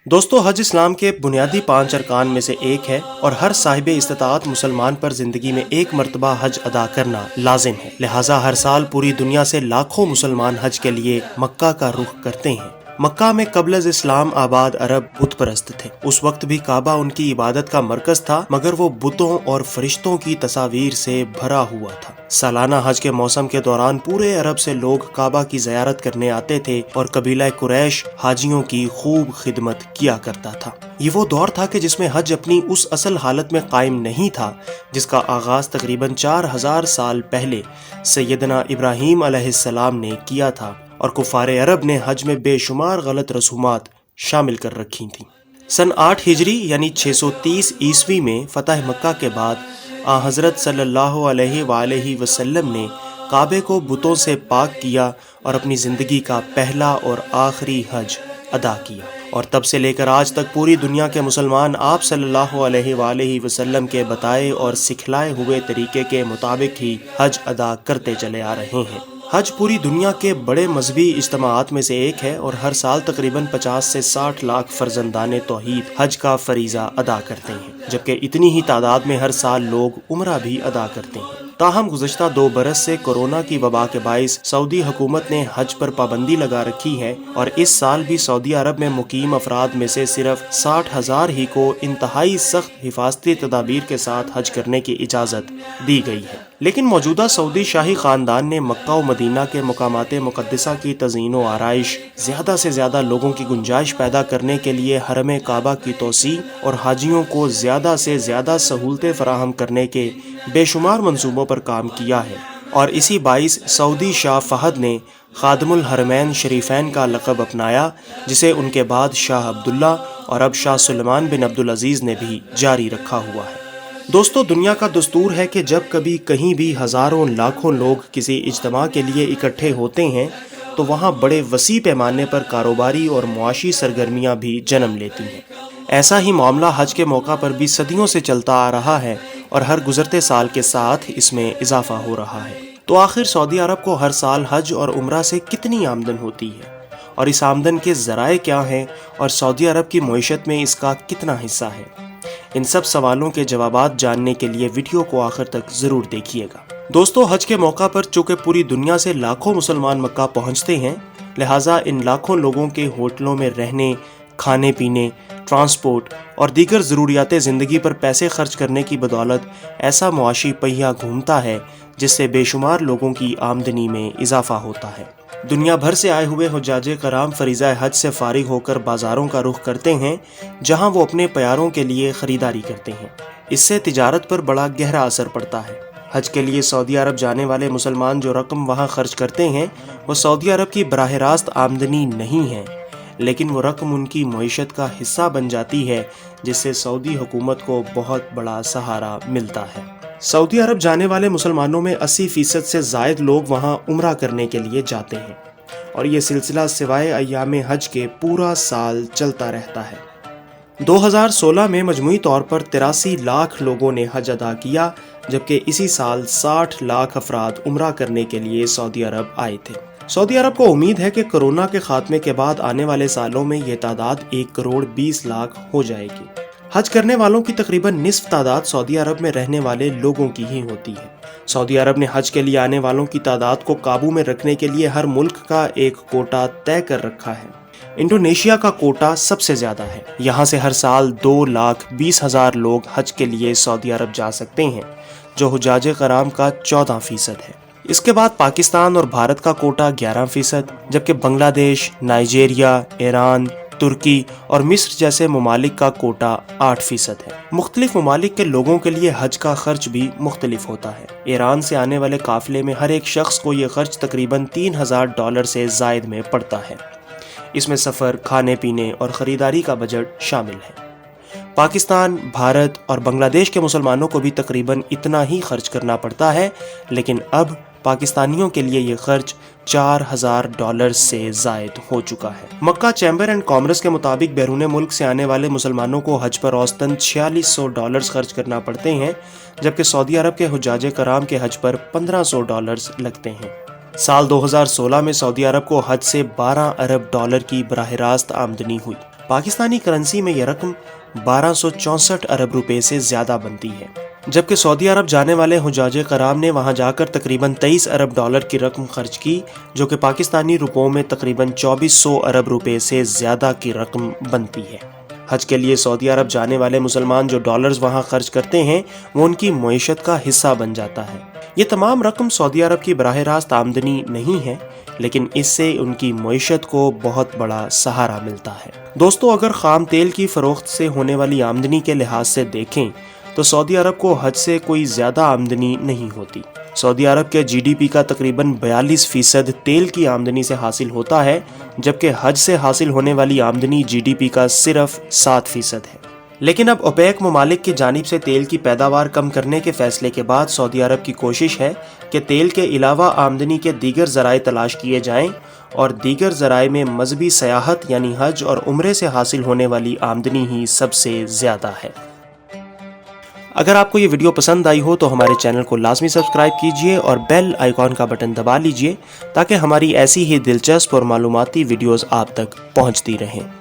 دوستو، حج اسلام کے بنیادی 5 ارکان میں سے ایک ہے اور ہر صاحب استطاعت مسلمان پر زندگی میں ایک مرتبہ حج ادا کرنا لازم ہے۔ لہٰذا ہر سال پوری دنیا سے لاکھوں مسلمان حج کے لیے مکہ کا رخ کرتے ہیں۔ مکہ میں قبل از اسلام آباد عرب بت پرست تھے۔ اس وقت بھی کعبہ ان کی عبادت کا مرکز تھا، مگر وہ بتوں اور فرشتوں کی تصاویر سے بھرا ہوا تھا۔ سالانہ حج کے موسم کے دوران پورے عرب سے لوگ کعبہ کی زیارت کرنے آتے تھے اور قبیلہ قریش حاجیوں کی خوب خدمت کیا کرتا تھا۔ یہ وہ دور تھا کہ جس میں حج اپنی اس اصل حالت میں قائم نہیں تھا جس کا آغاز تقریباً 4000 سال پہلے سیدنا ابراہیم علیہ السلام نے کیا تھا، اور کفار عرب نے حج میں بے شمار غلط رسومات شامل کر رکھی تھیں۔ سن 8 ہجری یعنی 630 عیسوی میں فتح مکہ کے بعد حضرت صلی اللہ علیہ وآلہ وسلم نے کعبے کو بتوں سے پاک کیا اور اپنی زندگی کا پہلا اور آخری حج ادا کیا، اور تب سے لے کر آج تک پوری دنیا کے مسلمان آپ صلی اللہ علیہ وآلہ وسلم کے بتائے اور سکھلائے ہوئے طریقے کے مطابق ہی حج ادا کرتے چلے آ رہے ہیں۔ حج پوری دنیا کے بڑے مذہبی اجتماعات میں سے ایک ہے اور ہر سال تقریباً 50 سے 60 لاکھ فرزندان توحید حج کا فریضہ ادا کرتے ہیں، جبکہ اتنی ہی تعداد میں ہر سال لوگ عمرہ بھی ادا کرتے ہیں۔ تاہم گزشتہ 2 برس سے کورونا کی وبا کے باعث سعودی حکومت نے حج پر پابندی لگا رکھی ہے، اور اس سال بھی سعودی عرب میں مقیم افراد میں سے صرف 60,000 ہی کو انتہائی سخت حفاظتی تدابیر کے ساتھ حج کرنے کی اجازت دی گئی ہے۔ لیکن موجودہ سعودی شاہی خاندان نے مکہ و مدینہ کے مقامات مقدسہ کی تزئین و آرائش، زیادہ سے زیادہ لوگوں کی گنجائش پیدا کرنے کے لیے حرم کعبہ کی توسیع اور حاجیوں کو زیادہ سے زیادہ سہولتیں فراہم کرنے کے بے شمار منصوبوں پر کام کیا ہے، اور اسی باعث سعودی شاہ فہد نے خادم الحرمین شریفین کا لقب اپنایا، جسے ان کے بعد شاہ عبداللہ اور اب شاہ سلمان بن عبدالعزیز نے بھی جاری رکھا ہوا ہے۔ دوستو، دنیا کا دستور ہے کہ جب کبھی کہیں بھی ہزاروں لاکھوں لوگ کسی اجتماع کے لیے اکٹھے ہوتے ہیں تو وہاں بڑے وسیع پیمانے پر کاروباری اور معاشی سرگرمیاں بھی جنم لیتی ہیں۔ ایسا ہی معاملہ حج کے موقع پر بھی صدیوں سے چلتا آ رہا ہے، اور ہر گزرتے سال کے ساتھ اس میں اضافہ ہو رہا ہے۔ تو آخر سعودی عرب کو ہر سال حج اور عمرہ سے کتنی آمدن ہوتی ہے، اور اس آمدن کے ذرائع کیا ہیں، اور سعودی عرب کی معیشت میں اس کا کتنا حصہ ہے؟ ان سب سوالوں کے جوابات جاننے کے لیے ویڈیو کو آخر تک ضرور دیکھیے گا۔ دوستو، حج کے موقع پر چونکہ پوری دنیا سے لاکھوں مسلمان مکہ پہنچتے ہیں، لہٰذا ان لاکھوں لوگوں کے ہوٹلوں میں رہنے، کھانے پینے، ٹرانسپورٹ اور دیگر ضروریات زندگی پر پیسے خرچ کرنے کی بدولت ایسا معاشی پہیہ گھومتا ہے جس سے بے شمار لوگوں کی آمدنی میں اضافہ ہوتا ہے۔ دنیا بھر سے آئے ہوئے حجاج کرام فریضہ حج سے فارغ ہو کر بازاروں کا رخ کرتے ہیں، جہاں وہ اپنے پیاروں کے لیے خریداری کرتے ہیں۔ اس سے تجارت پر بڑا گہرا اثر پڑتا ہے۔ حج کے لیے سعودی عرب جانے والے مسلمان جو رقم وہاں خرچ کرتے ہیں وہ سعودی عرب کی براہ راست آمدنی نہیں ہے، لیکن وہ رقم ان کی معیشت کا حصہ بن جاتی ہے، جس سے سعودی حکومت کو بہت بڑا سہارا ملتا ہے۔ سعودی عرب جانے والے مسلمانوں میں 80% سے زائد لوگ وہاں عمرہ کرنے کے لیے جاتے ہیں، اور یہ سلسلہ سوائے ایام حج کے پورا سال چلتا رہتا ہے۔ 2016 میں مجموعی طور پر 83 لاکھ لوگوں نے حج ادا کیا، جبکہ اسی سال 60 لاکھ افراد عمرہ کرنے کے لیے سعودی عرب آئے تھے۔ سعودی عرب کو امید ہے کہ کورونا کے خاتمے کے بعد آنے والے سالوں میں یہ تعداد 1 کروڑ 20 لاکھ ہو جائے گی۔ حج کرنے والوں کی تقریباً نصف تعداد سعودی عرب میں رہنے والے لوگوں کی ہی ہوتی ہے۔ سعودی عرب نے حج کے لیے آنے والوں کی تعداد کو قابو میں رکھنے کے لیے ہر ملک کا ایک کوٹا طے کر رکھا ہے۔ انڈونیشیا کا کوٹا سب سے زیادہ ہے۔ یہاں سے ہر سال 2,20,000 لوگ حج کے لیے سعودی عرب جا سکتے ہیں، جو حجاج کرام کا 14% ہے۔ اس کے بعد پاکستان اور بھارت کا کوٹا 11%، جبکہ بنگلہ دیش، نائجیریا، ایران، ترکی اور مصر جیسے ممالک کا کوٹا 8% ہے۔ مختلف ممالک کے لوگوں کے لیے حج کا خرچ بھی مختلف ہوتا ہے۔ ایران سے آنے والے قافلے میں ہر ایک شخص کو یہ خرچ تقریباً $3,000 سے زائد میں پڑتا ہے۔ اس میں سفر، کھانے پینے اور خریداری کا بجٹ شامل ہے۔ پاکستان، بھارت اور بنگلہ دیش کے مسلمانوں کو بھی تقریباً اتنا ہی خرچ کرنا پڑتا ہے، لیکن اب پاکستانیوں کے لیے یہ خرچ $4,000 سے زائد ہو چکا ہے۔ مکہ چیمبر اینڈ کامرس کے مطابق بیرون ملک سے آنے والے مسلمانوں کو حج پر اوسطاً $4,600 خرچ کرنا پڑتے ہیں، جبکہ سعودی عرب کے حجاج کرام کے حج پر $1,500 لگتے ہیں۔ سال 2016 میں سعودی عرب کو حج سے $12 ارب کی براہ راست آمدنی ہوئی۔ پاکستانی کرنسی میں یہ رقم 1264 ارب روپے سے زیادہ بنتی ہے، جبکہ سعودی عرب جانے والے حجاج کرام نے وہاں جا کر تقریباً 23 ارب ڈالر کی رقم خرچ کی، جو کہ پاکستانی روپوں میں تقریباً 2400 ارب روپے سے زیادہ کی رقم بنتی ہے۔ حج کے لیے سعودی عرب جانے والے مسلمان جو ڈالرز وہاں خرچ کرتے ہیں وہ ان کی معیشت کا حصہ بن جاتا ہے۔ یہ تمام رقم سعودی عرب کی براہ راست آمدنی نہیں ہے، لیکن اس سے ان کی معیشت کو بہت بڑا سہارا ملتا ہے۔ دوستو، اگر خام تیل کی فروخت سے ہونے والی آمدنی کے لحاظ سے دیکھیں تو سعودی عرب کو حج سے کوئی زیادہ آمدنی نہیں ہوتی۔ سعودی عرب کے جی ڈی پی کا تقریباً 42% تیل کی آمدنی سے حاصل ہوتا ہے، جبکہ حج سے حاصل ہونے والی آمدنی جی ڈی پی کا صرف 7% ہے۔ لیکن اب اوپیک ممالک کی جانب سے تیل کی پیداوار کم کرنے کے فیصلے کے بعد سعودی عرب کی کوشش ہے کہ تیل کے علاوہ آمدنی کے دیگر ذرائع تلاش کیے جائیں، اور دیگر ذرائع میں مذہبی سیاحت یعنی حج اور عمرے سے حاصل ہونے والی آمدنی ہی سب سے زیادہ ہے۔ اگر آپ کو یہ ویڈیو پسند آئی ہو تو ہمارے چینل کو لازمی سبسکرائب کیجئے اور بیل آئیکن کا بٹن دبا لیجئے تاکہ ہماری ایسی ہی دلچسپ اور معلوماتی ویڈیوز آپ تک پہنچتی رہیں۔